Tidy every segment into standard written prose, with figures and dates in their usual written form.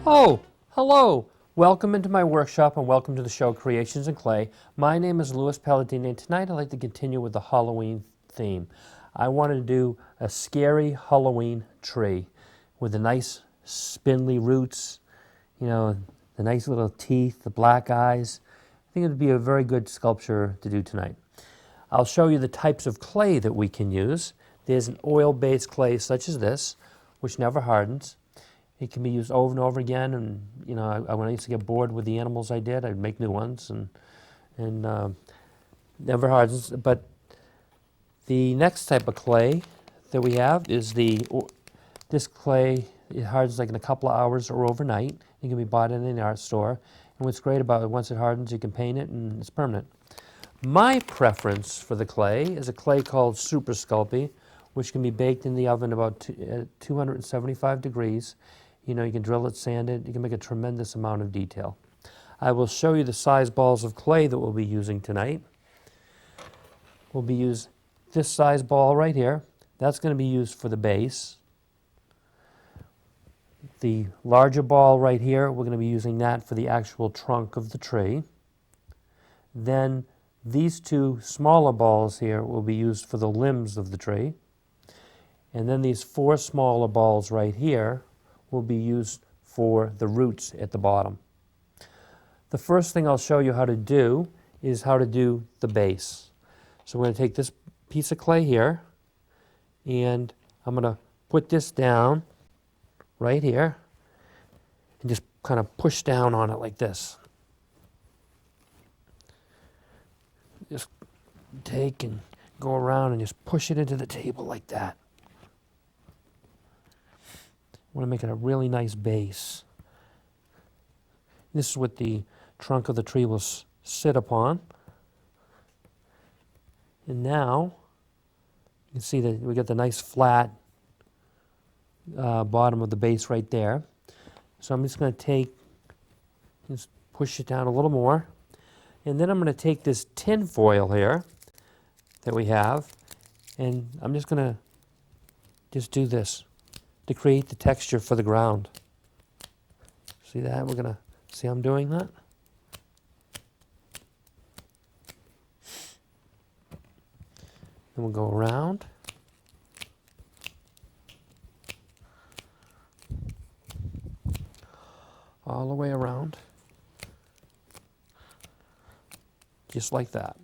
Oh, hello! Welcome into my workshop and welcome to the show Creations in Clay. My name is Louis Palladini and tonight I'd like to continue with the Halloween theme. I wanted to do a scary Halloween tree with the nice spindly roots, you know, the nice little teeth, the black eyes. I think it would be a very good sculpture to do tonight. I'll show you the types of clay that we can use. There's an oil-based clay such as this, which never hardens. It can be used over and over again, and you know, when I used to get bored with the animals I did, I'd make new ones, and never hardens. But the next type of clay that we have is this clay. It hardens like in a couple of hours or overnight. It can be bought in an art store, and what's great about it, once it hardens, you can paint it, and it's permanent. My preference for the clay is a clay called Super Sculpey, which can be baked in the oven about 275 degrees. You know, you can drill it, sand it, you can make a tremendous amount of detail. I will show you the size balls of clay that we'll be using tonight. We'll be using this size ball right here. That's going to be used for the base. The larger ball right here, we're going to be using that for the actual trunk of the tree. Then these two smaller balls here will be used for the limbs of the tree. And then these four smaller balls right here will be used for the roots at the bottom. The first thing I'll show you how to do is how to do the base. So we're going to take this piece of clay here, and I'm going to put this down right here and just kind of push down on it like this. Just take and go around and just push it into the table like that. I want to make it a really nice base. This is what the trunk of the tree will sit upon. And now you can see that we got the nice flat bottom of the base right there. So I'm just going to just push it down a little more. And then I'm going to take this tin foil here that we have, and I'm just going to just do this to create the texture for the ground. See that? We're going to see how I'm doing that. Then we'll go around. All the way around. Just like that.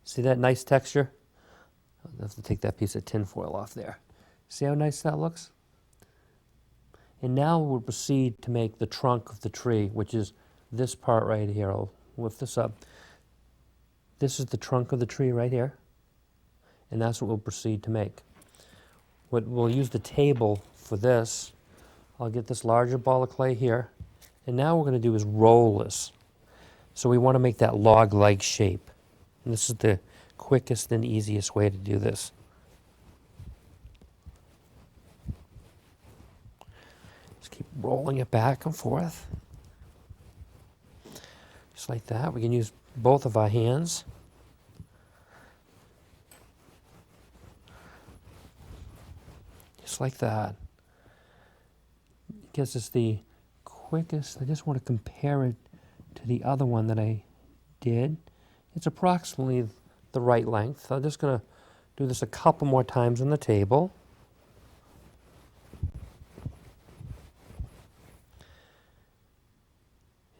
See that nice texture? I'll have to take that piece of tin foil off there. See how nice that looks? And now we'll proceed to make the trunk of the tree, which is this part right here. I'll lift this up. This is the trunk of the tree right here. And that's what we'll proceed to make. We'll use the table for this. I'll get this larger ball of clay here. And now what we're going to do is roll this. So we want to make that log-like shape. And this is the quickest and easiest way to do this. Just keep rolling it back and forth. Just like that. We can use both of our hands. Just like that. It gives us the quickest. I just want to compare it to the other one that I did. It's approximately the right length. I'm just going to do this a couple more times on the table.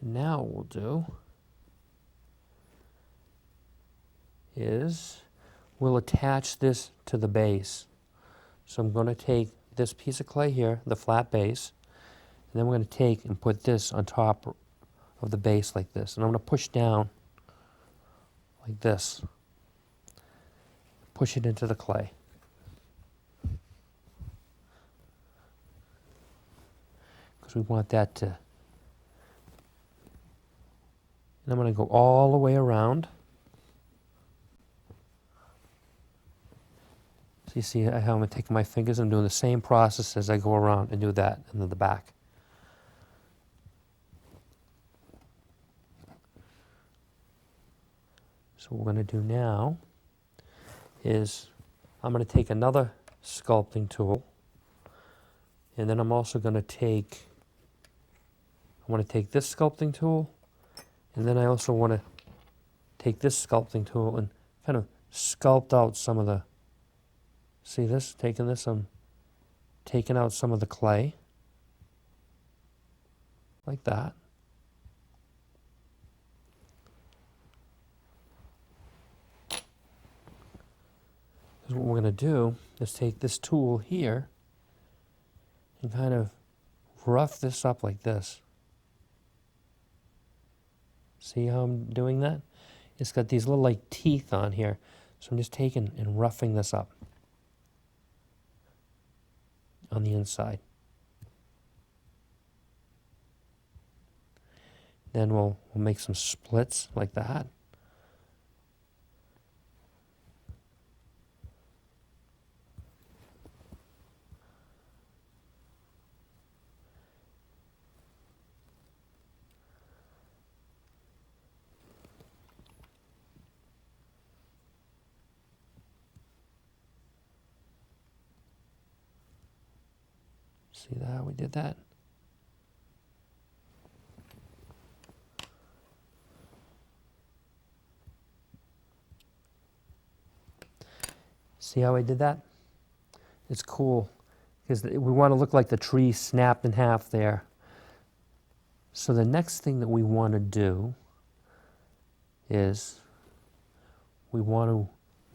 And now what we'll do is we'll attach this to the base. So I'm going to take this piece of clay here, the flat base, and then we're going to take and put this on top of the base like this. And I'm going to push down like this. Push it into the clay. Because we want that to... And I'm going to go all the way around. So you see how I'm going to take my fingers and doing the same process as I go around and do that into the back. So what we're going to do now is I'm going to take another sculpting tool, and then I'm also going to take I want to take this sculpting tool, and then I also want to take this sculpting tool and kind of sculpt out some of the, see this, I'm taking out some of the clay, like that. Because what we're going to do is take this tool here and kind of rough this up like this. See how I'm doing that? It's got these little like teeth on here. So I'm just taking and roughing this up on the inside. Then we'll make some splits like that. See that? We did that. See how I did that? It's cool because we want to look like the tree snapped in half there. So the next thing that we want to do is we want to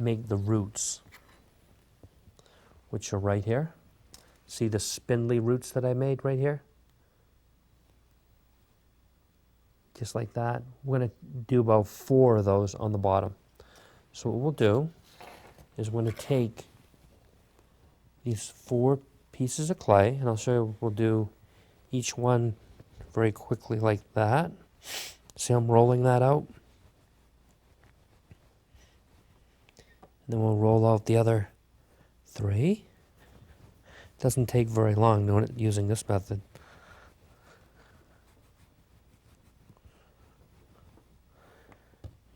make the roots, which are right here. See the spindly roots that I made right here? Just like that. We're going to do about 4 of those on the bottom. So what we'll do is we're going to take these 4 pieces of clay, and I'll show you, we'll do each one very quickly like that. See, I'm rolling that out. And then we'll roll out the other 3. Doesn't take very long doing it using this method.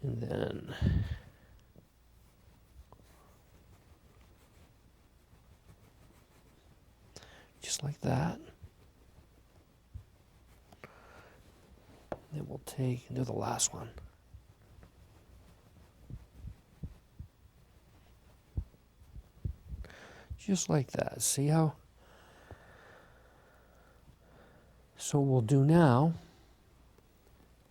And then just like that. Then we'll take and do the last one. Just like that. See how? So what we'll do now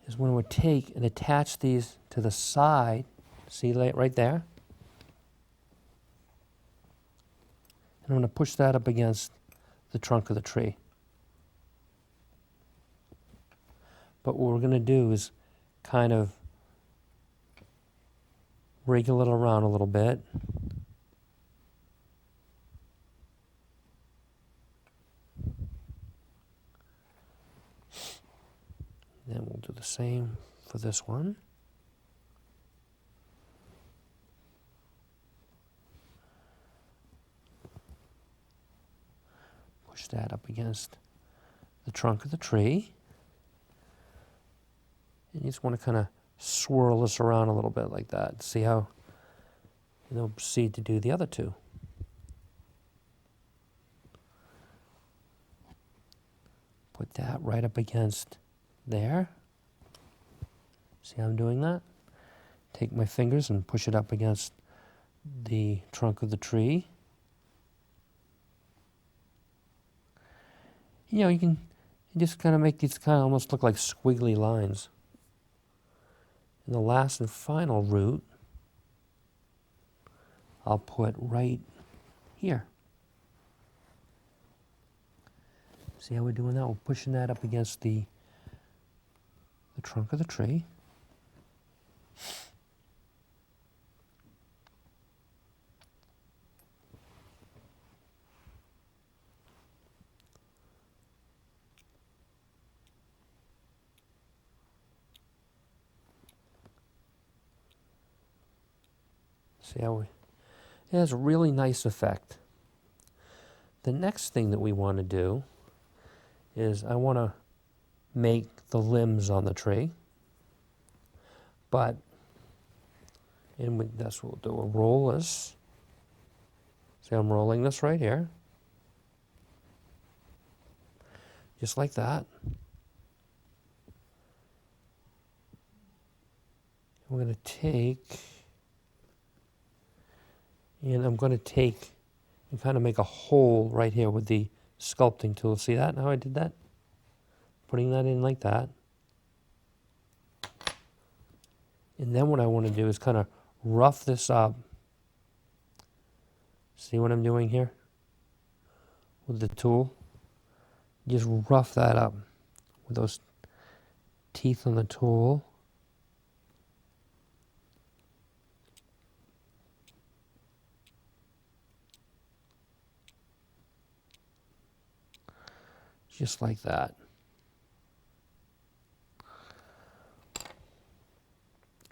is when we take and attach these to the side, see right there? And I'm going to push that up against the trunk of the tree. But what we're going to do is kind of wriggle it around a little bit. Then we'll do the same for this one. Push that up against the trunk of the tree. And you just want to kind of swirl this around a little bit like that. See how? And then proceed to do the other 2. Put that right up against there. See how I'm doing that? Take my fingers and push it up against the trunk of the tree. You know, you can just kind of make these kind of almost look like squiggly lines. And the last and final root, I'll put right here. See how we're doing that? We're pushing that up against the trunk of the tree. See how it has a really nice effect. The next thing that we want to do is I want to make the limbs on the tree. But, and that's what we'll do. We'll roll this. See, I'm rolling this right here. Just like that. I'm going to take, and I'm going to take and kind of make a hole right here with the sculpting tool. See that, how I did that? Putting that in like that. And then what I want to do is kind of rough this up. See what I'm doing here? With the tool. Just rough that up with those teeth on the tool. Just like that.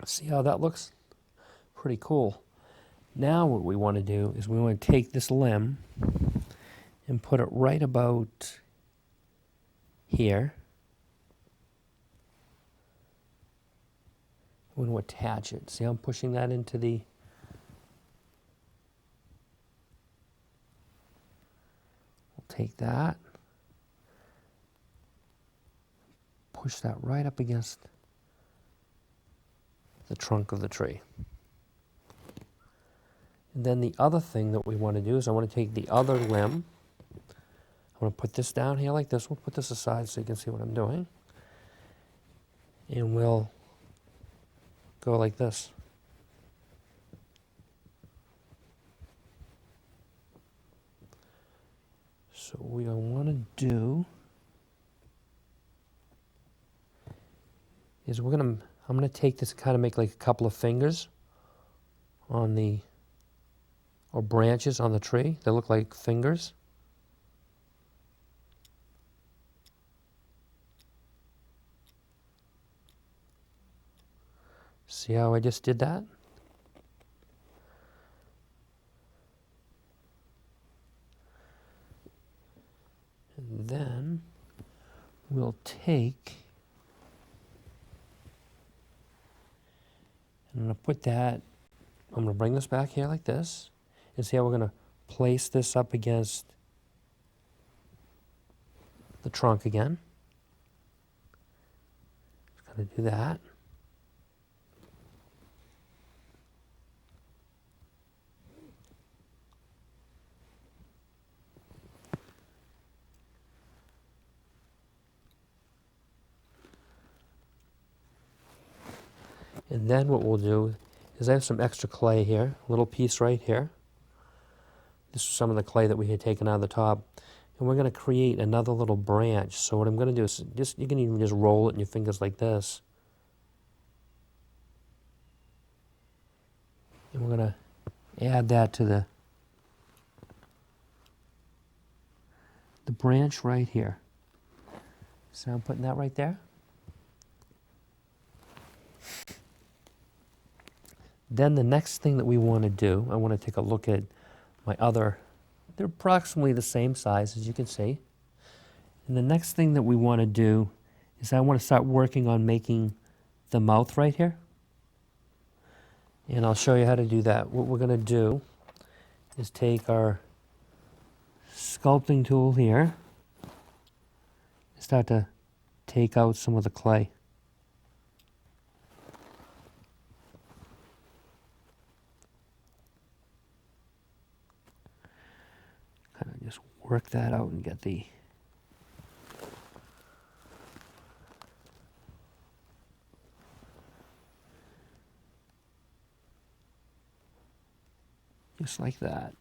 See how that looks? Pretty cool. Now what we want to do is we want to take this limb and put it right about here. We want to attach it. See how I'm pushing that into the... We'll take that. Push that right up against the trunk of the tree. And then the other thing that we want to do is I want to take the other limb. I want to put this down here like this. We'll put this aside so you can see what I'm doing. And we'll go like this. So what we want to do is I'm going to take this and kind of make like a couple of fingers on the, or branches on the tree. They look like fingers. See how I just did that? And then we'll take, and I'm going to put that, I'm going to bring this back here like this, and see how we're going to place this up against the trunk again. Just going to do that. And then what we'll do is I have some extra clay here, a little piece right here. This is some of the clay that we had taken out of the top. And we're going to create another little branch. So what I'm going to do is, you can even just roll it in your fingers like this. And we're going to add that to the branch right here. So I'm putting that right there. Then the next thing that we want to do, I want to take a look at my other, they're approximately the same size as you can see. And the next thing that we want to do is I want to start working on making the mouth right here. And I'll show you how to do that. What we're going to do is take our sculpting tool here and start to take out some of the clay. Kind of just work that out and get the just like that.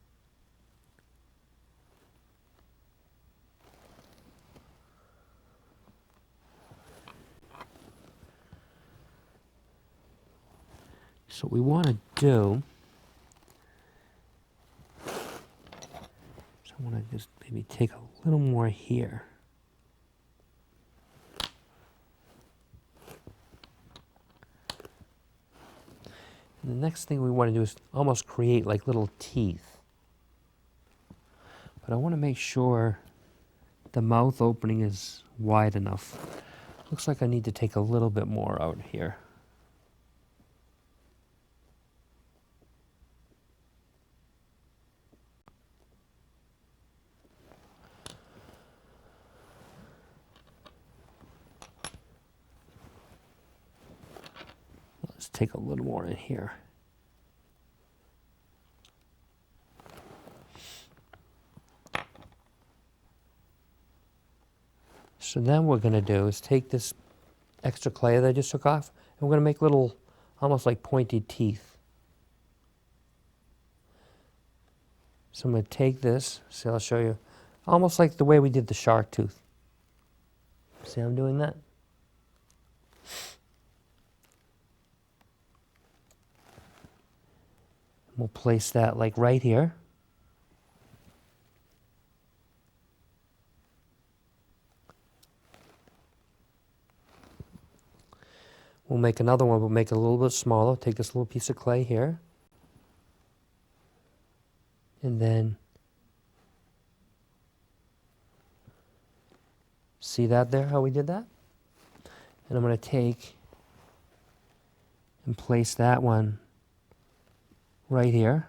So what we want to do, so I want to just maybe take a little more here. And the next thing we want to do is almost create like little teeth. But I want to make sure the mouth opening is wide enough. Looks like I need to take a little bit more out here. Let's take a little more in here. So then what we're going to do is take this extra clay that I just took off, and we're going to make little, almost like pointed teeth. So I'm going to take this, see, I'll show you, almost like the way we did the shark tooth. See how I'm doing that? We'll place that like right here. We'll make another one, we'll make it a little bit smaller. Take this little piece of clay here. And then, see that there, how we did that? And I'm going to take and place that one right here.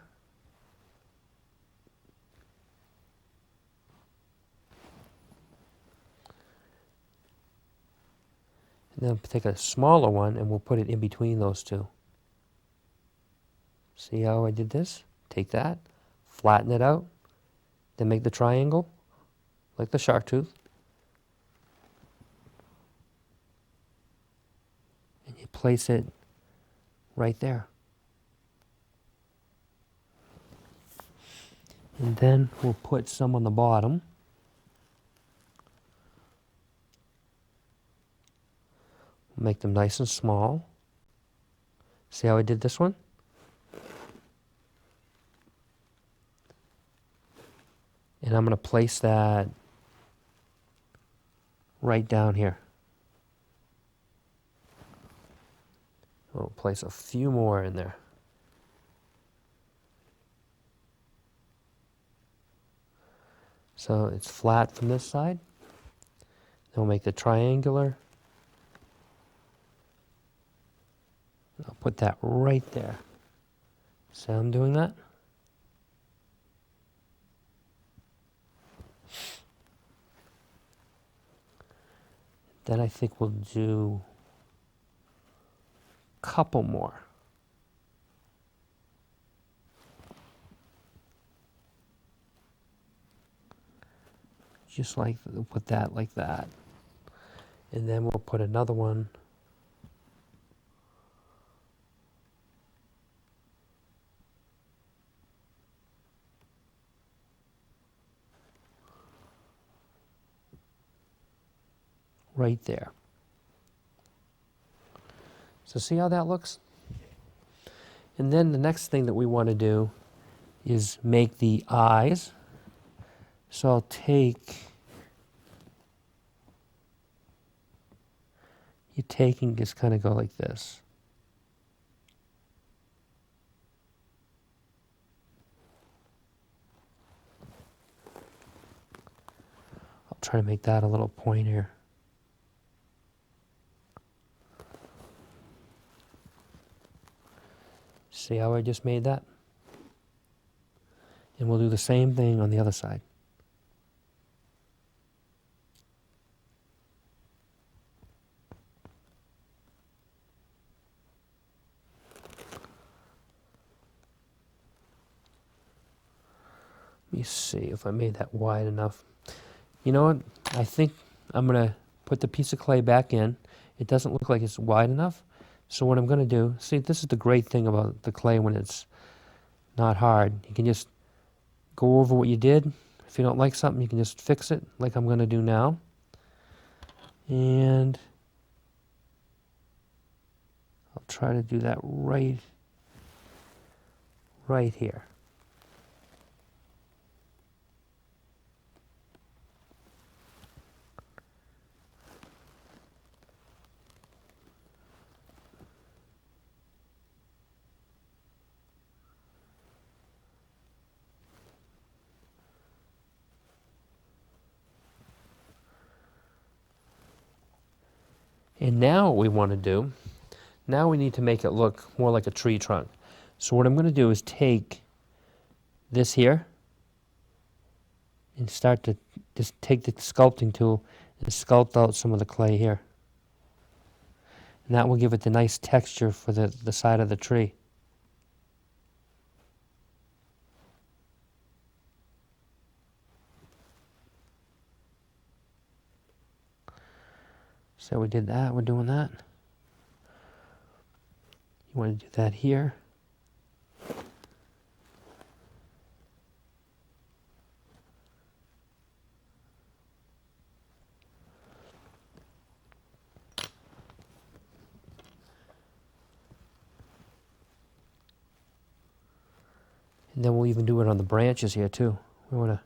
And then take a smaller one and we'll put it in between those two. See how I did this? Take that, flatten it out, then make the triangle like the shark tooth. And you place it right there. And then we'll put some on the bottom. We'll make them nice and small. See how I did this one? And I'm going to place that right down here. We'll place a few more in there. So it's flat from this side. Then we'll make the triangular. I'll put that right there. See how I'm doing that? Then I think we'll do a couple more. Just like, put that like that. And then we'll put another one right there. So see how that looks? And then the next thing that we want to do is make the eyes. So I'll take, you take and just kind of go like this. I'll try to make that a little pointier. See how I just made that? And we'll do the same thing on the other side. Let me see if I made that wide enough. You know what? I think I'm going to put the piece of clay back in. It doesn't look like it's wide enough. So what I'm going to do, see, this is the great thing about the clay when it's not hard. You can just go over what you did. If you don't like something, you can just fix it like I'm going to do now. And I'll try to do that right here. And now what we want to do, now we need to make it look more like a tree trunk. So what I'm going to do is take this here and start to just take the sculpting tool and sculpt out some of the clay here. And that will give it the nice texture for the side of the tree. So we did that, we're doing that. You want to do that here. And then we'll even do it on the branches here too. We want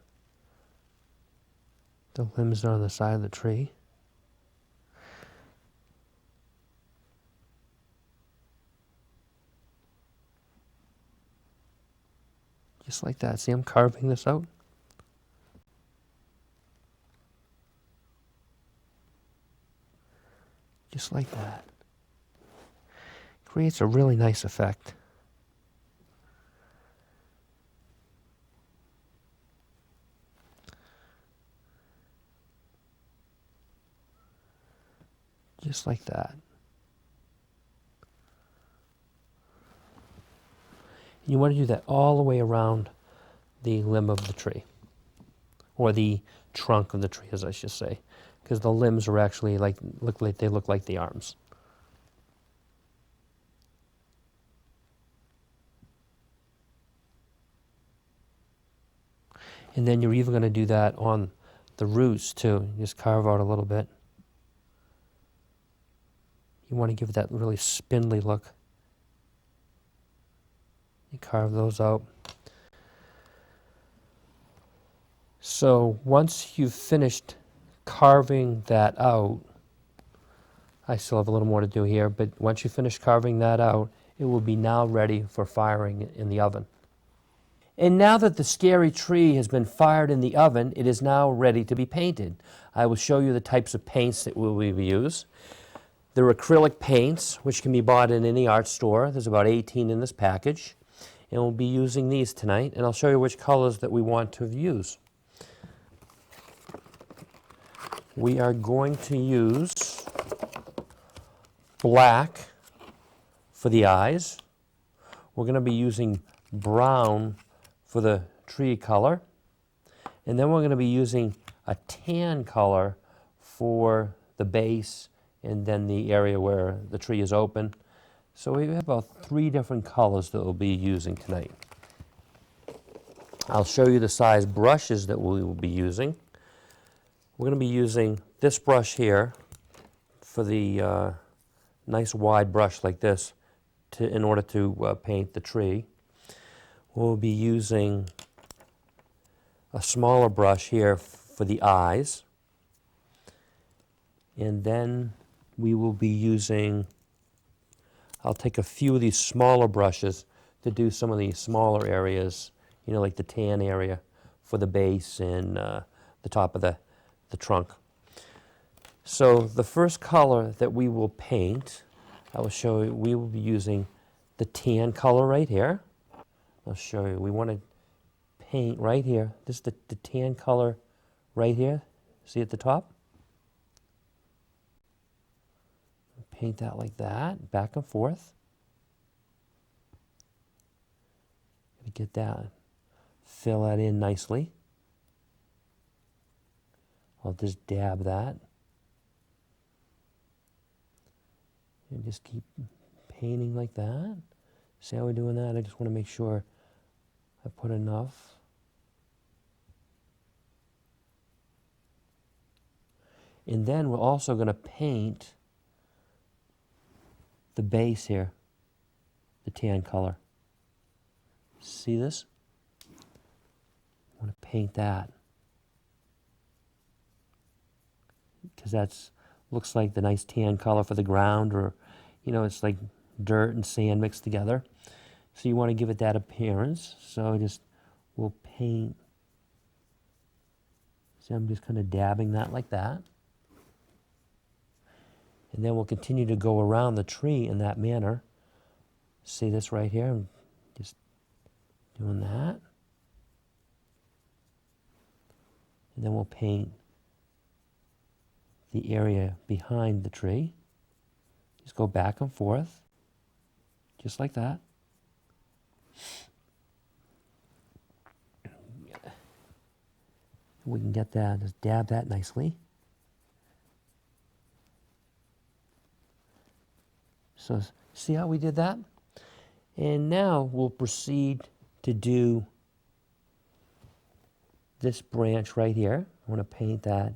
the limbs are on the side of the tree. Just like that. See, I'm carving this out. Just like that. Creates a really nice effect. Just like that. You want to do that all the way around the limb of the tree, or the trunk of the tree, as I should say, because the limbs are actually look like the arms. And then you're even going to do that on the roots too. Just carve out a little bit. You want to give it that really spindly look. You carve those out. So once you've finished carving that out, I still have a little more to do here, but once you finish carving that out, it will be now ready for firing in the oven. And now that the scary tree has been fired in the oven, it is now ready to be painted. I will show you the types of paints that we will use. There are acrylic paints, which can be bought in any art store. There's about 18 in this package. And we'll be using these tonight, and I'll show you which colors that we want to use. We are going to use black for the eyes. We're going to be using brown for the tree color. And then we're going to be using a tan color for the base and then the area where the tree is open. So we have about 3 different colors that we'll be using tonight. I'll show you the size brushes that we will be using. We're going to be using this brush here for the nice wide brush like this in order to paint the tree. We'll be using a smaller brush here for the eyes. And then we will be using, I'll take a few of these smaller brushes to do some of these smaller areas, you know, like the tan area for the base and the top of the trunk. So the first color that we will paint, I will show you, we will be using the tan color right here. I'll show you, we want to paint right here. This is the tan color right here. See at the top? Paint that like that, back and forth. Get that, fill that in nicely. I'll just dab that. And just keep painting like that. See how we're doing that? I just want to make sure I put enough. And then we're also going to paint the base here, the tan color. See this? I want to paint that. Because that's looks like the nice tan color for the ground, or, you know, it's like dirt and sand mixed together. So you want to give it that appearance. So we'll paint. See, I'm just kind of dabbing that like that. And then we'll continue to go around the tree in that manner. See this right here? I'm just doing that. And then we'll paint the area behind the tree. Just go back and forth, just like that. We can get that, just dab that nicely. So see how we did that? And now we'll proceed to do this branch right here. I want to paint that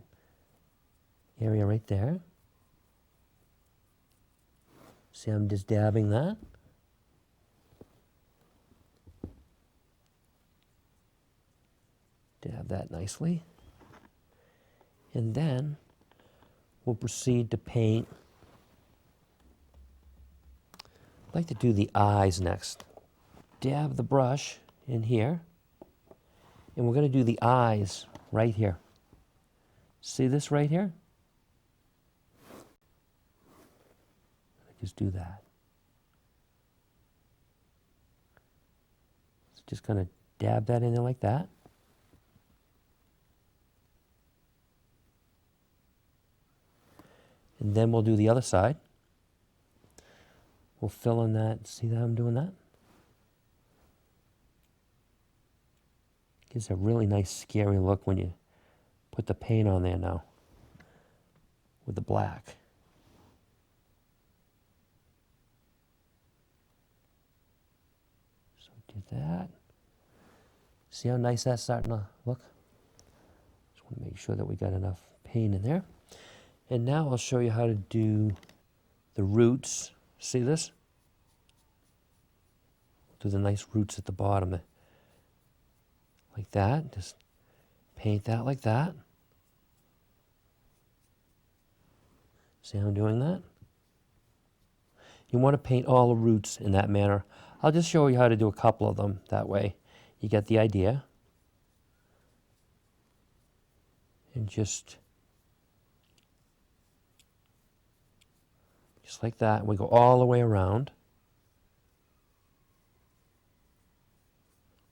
area right there. See, I'm just dabbing that. Dab that nicely. And then we'll proceed to paint. I'd like to do the eyes next. Dab the brush in here. And we're going to do the eyes right here. See this right here? Just do that. So just kind of dab that in there like that. And then we'll do the other side. We'll fill in that. See how I'm doing that? Gives a really nice scary look when you put the paint on there now with the black. So do that. See how nice that's starting to look? Just want to make sure that we got enough paint in there. And now I'll show you how to do the roots. See this? Do the nice roots at the bottom. Like that. Just paint that like that. See how I'm doing that? You want to paint all the roots in that manner. I'll just show you how to do a couple of them. That way you get the idea. And just like that. We go all the way around.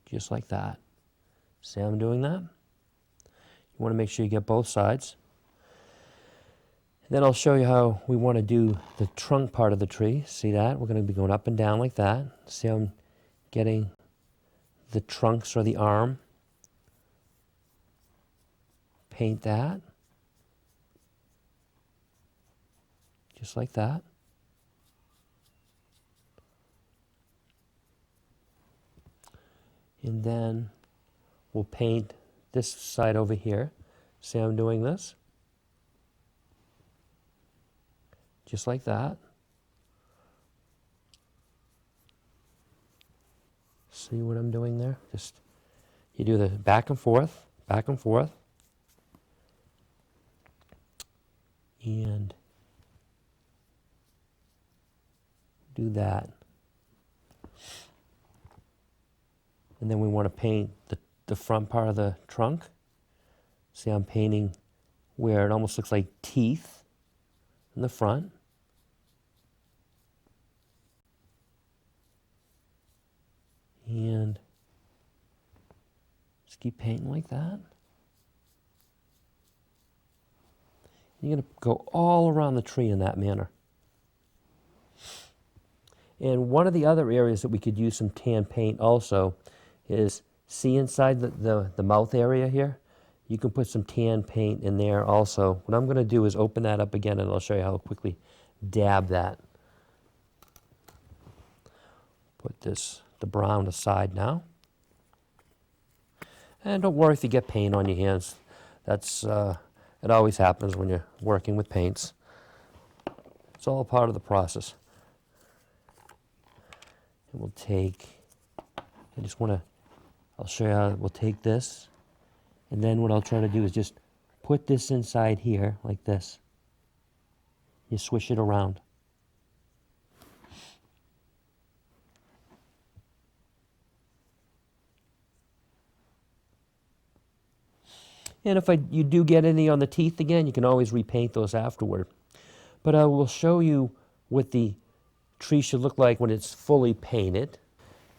Just like that. See how I'm doing that? You want to make sure you get both sides. And then I'll show you how we want to do the trunk part of the tree. See that? We're going to be going up and down like that. See how I'm getting the trunks or the arm. Paint that. Just like that. And then we'll paint this side over here. See how I'm doing this? Just like that. See what I'm doing there? Just, you do the back and forth, and do that. And then we want to paint the front part of the trunk. See, I'm painting where it almost looks like teeth in the front. And just keep painting like that. You're going to go all around the tree in that manner. And one of the other areas that we could use some tan paint also is, see inside the mouth area here? You can put some tan paint in there also. What I'm going to do is open that up again, and I'll show you how to quickly dab that. Put the brown aside now. And don't worry if you get paint on your hands. That's it always happens when you're working with paints. It's all part of the process. And we'll take, I'll show you how we'll take this, and then what I'll try to do is just put this inside here like this. You swish it around. And if you do get any on the teeth again, you can always repaint those afterward. But I will show you what the tree should look like when it's fully painted.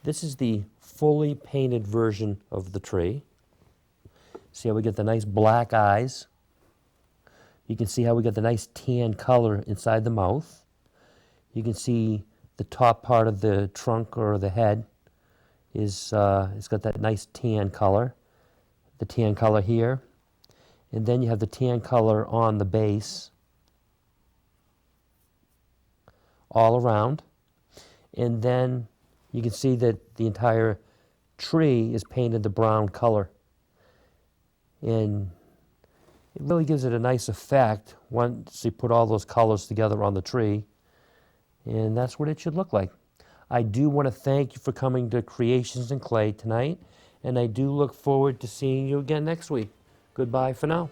This is the fully painted version of the tree. See how we get the nice black eyes? You can see how we get the nice tan color inside the mouth. You can see the top part of the trunk or the head is it's got that nice tan color. The tan color here. And then you have the tan color on the base all around. And then you can see that the entire tree is painted the brown color. And it really gives it a nice effect once you put all those colors together on the tree. And that's what it should look like. I do want to thank you for coming to Creations in Clay tonight. And I do look forward to seeing you again next week. Goodbye for now.